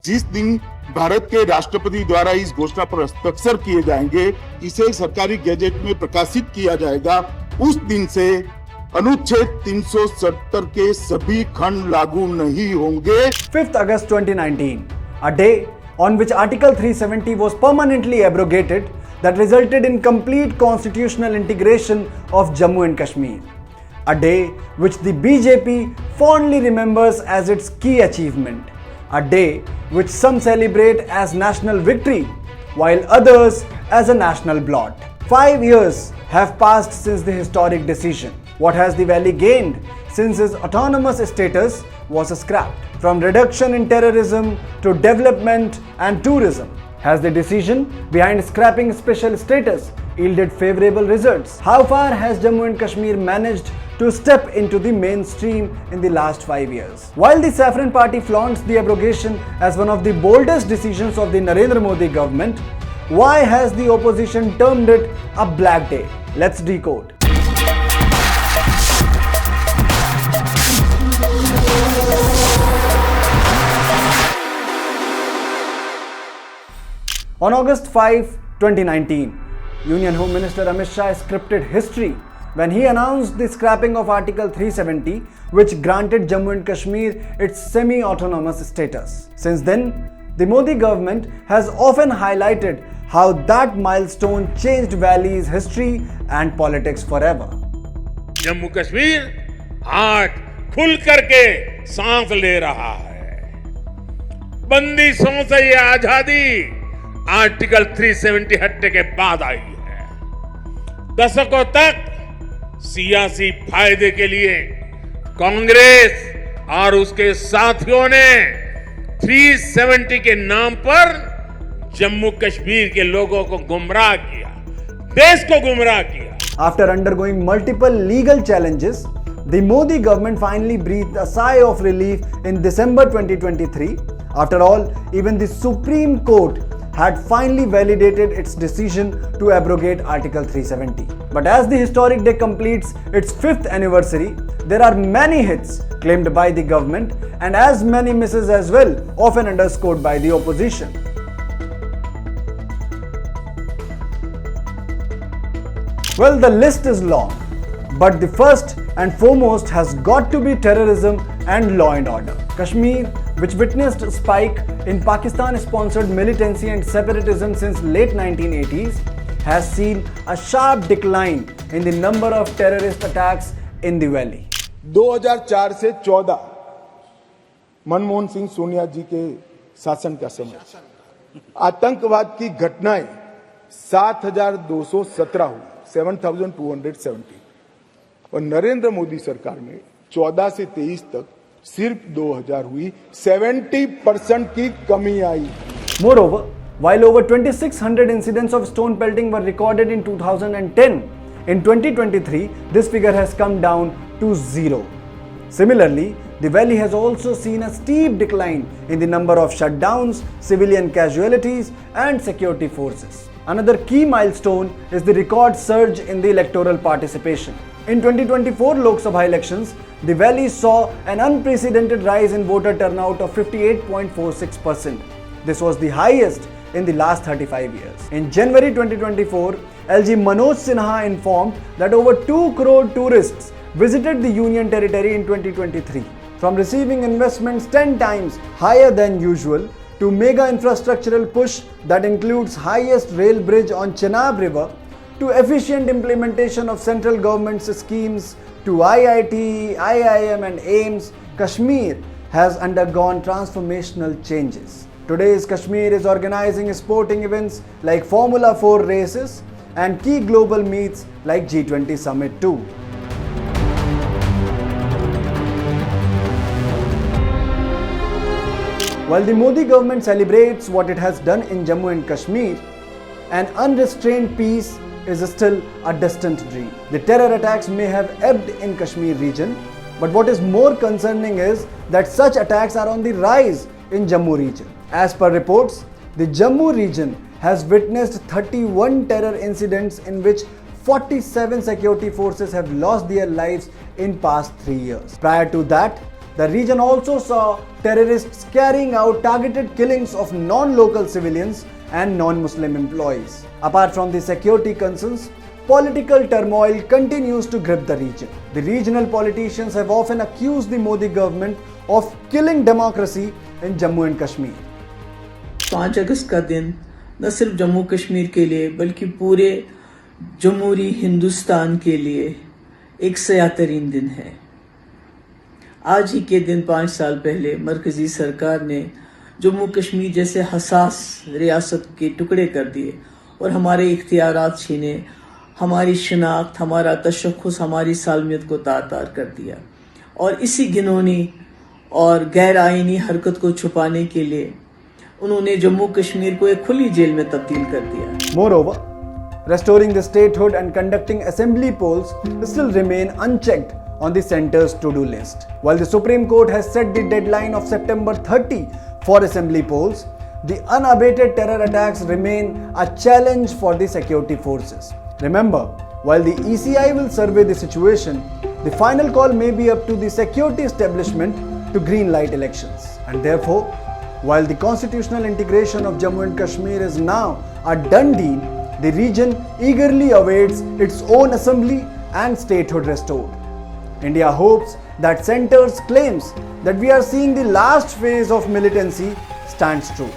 जिस दिन भारत के राष्ट्रपति द्वारा इस घोषणा पर हस्ताक्षर किए जाएंगे, इसे सरकारी गैजेट में प्रकाशित किया जाएगा, उस दिन से अनुच्छेद 370 के सभी खंड लागू नहीं होंगे। 5th August 2019, a day on which Article 370 was permanently abrogated, that resulted in complete constitutional integration of Jammu and Kashmir. A day which the BJP fondly remembers as its key achievement. A day which some celebrate as national victory, while others as a national blot. 5 years have passed since the historic decision. What has the valley gained since its autonomous status was scrapped? From reduction in terrorism to development and tourism, has the decision behind scrapping special status yielded favorable results? How far has Jammu and Kashmir managed to step into the mainstream in the last 5 years? While the Saffron Party flaunts the abrogation as one of the boldest decisions of the Narendra Modi government, why has the opposition termed it a black day? Let's decode. On August 5, 2019, Union Home Minister Amit Shah scripted history when he announced the scrapping of Article 370, which granted Jammu and Kashmir its semi-autonomous status. Since then, the Modi government has often highlighted how that milestone changed Valley's history and politics forever. Jammu Kashmir आज खुल करके सांस ले रहा है। बंदिशों से ये आजादी आर्टिकल 370 हटने के बाद आई है। दशकों तक सियासी फायदे के लिए कांग्रेस और उसके साथियों ने 370 के नाम पर जम्मू कश्मीर के लोगों को गुमराह किया, देश को गुमराह किया। After undergoing multiple legal challenges, the Modi government finally breathed a sigh of relief in December 2023. After all, even the Supreme Court had finally validated its decision to abrogate Article 370. But as the historic day completes its 5th anniversary, there are many hits claimed by the government and as many misses as well, often underscored by the opposition. Well, the list is long, but the first and foremost has got to be terrorism and law and order. Kashmir, which witnessed a spike in Pakistan-sponsored militancy and separatism since late 1980s, has seen a sharp decline in the number of terrorist attacks in the valley. 2004 से 14 मनमोहन सिंह सोनिया जी के शासन का समय आतंकवाद की घटनाएं 7,217 हुई, 7,270, और नरेंद्र मोदी सरकार में 14 से 23 तक सिर्फ 2,000 हुई, 70% की कमी आई। Moreover, while over 2,600 incidents of stone pelting were recorded in 2010, in 2023 this figure has come down to 0. Similarly, the valley has also seen a steep decline in the number of shutdowns, civilian casualties and security forces. Another key milestone is the record surge in the electoral participation. In 2024 Lok Sabha elections, the valley saw an unprecedented rise in voter turnout of 58.46%. This was the highest in the last 35 years. In January 2024, LG Manoj Sinha informed that over 2 crore tourists visited the Union Territory in 2023. From receiving investments 10 times higher than usual, to mega infrastructural push that includes highest rail bridge on Chenab River, to efficient implementation of central government's schemes, to IIT, IIM and AIMS, Kashmir has undergone transformational changes. Today's Kashmir is organizing sporting events like Formula 4 races and key global meets like G20 Summit too. While the Modi government celebrates what it has done in Jammu and Kashmir, an unrestrained peace is still a distant dream. The terror attacks may have ebbed in Kashmir region, but what is more concerning is that such attacks are on the rise in Jammu region. As per reports, the Jammu region has witnessed 31 terror incidents in which 47 security forces have lost their lives in past 3 years. Prior to that, The region also saw terrorists carrying out targeted killings of non-local civilians and non-Muslim employees. Apart from the security concerns, political turmoil continues to grip the region. The regional politicians have often accused the Modi government of killing democracy in Jammu and Kashmir. 5 अगस्त का दिन न सिर्फ जम्मू कश्मीर के लिए बल्कि पूरे जमहूरी हिंदुस्तान के लिए एक सयातरीन दिन है। आज ही के दिन 5 साल पहले मरकजी सरकार ने जम्मू कश्मीर जैसे हसास रियासत के टुकड़े कर दिए और हमारे इख्तियारात छीने, हमारी शनाख्त, हमारा तशख्खुस, हमारी सालमियत को तार-तार कर दिया और इसी घिनौनी और गैर आईनी हरकत को छुपाने के लिए उन्होंने जम्मू कश्मीर को एक खुली जेल में तब्दील कर दिया। Moreover, restoring the statehood and conducting assembly polls still remain unchecked on the centre's to-do list. While the Supreme Court has set the deadline of September 30 for assembly polls, the unabated terror attacks remain a challenge for the security forces. Remember, while the ECI will survey the situation, the final call may be up to the security establishment to green light elections. And therefore, while the constitutional integration of Jammu and Kashmir is now a done deal, the region eagerly awaits its own assembly and statehood restored. India hopes that centre's claims that we are seeing the last phase of militancy stands true.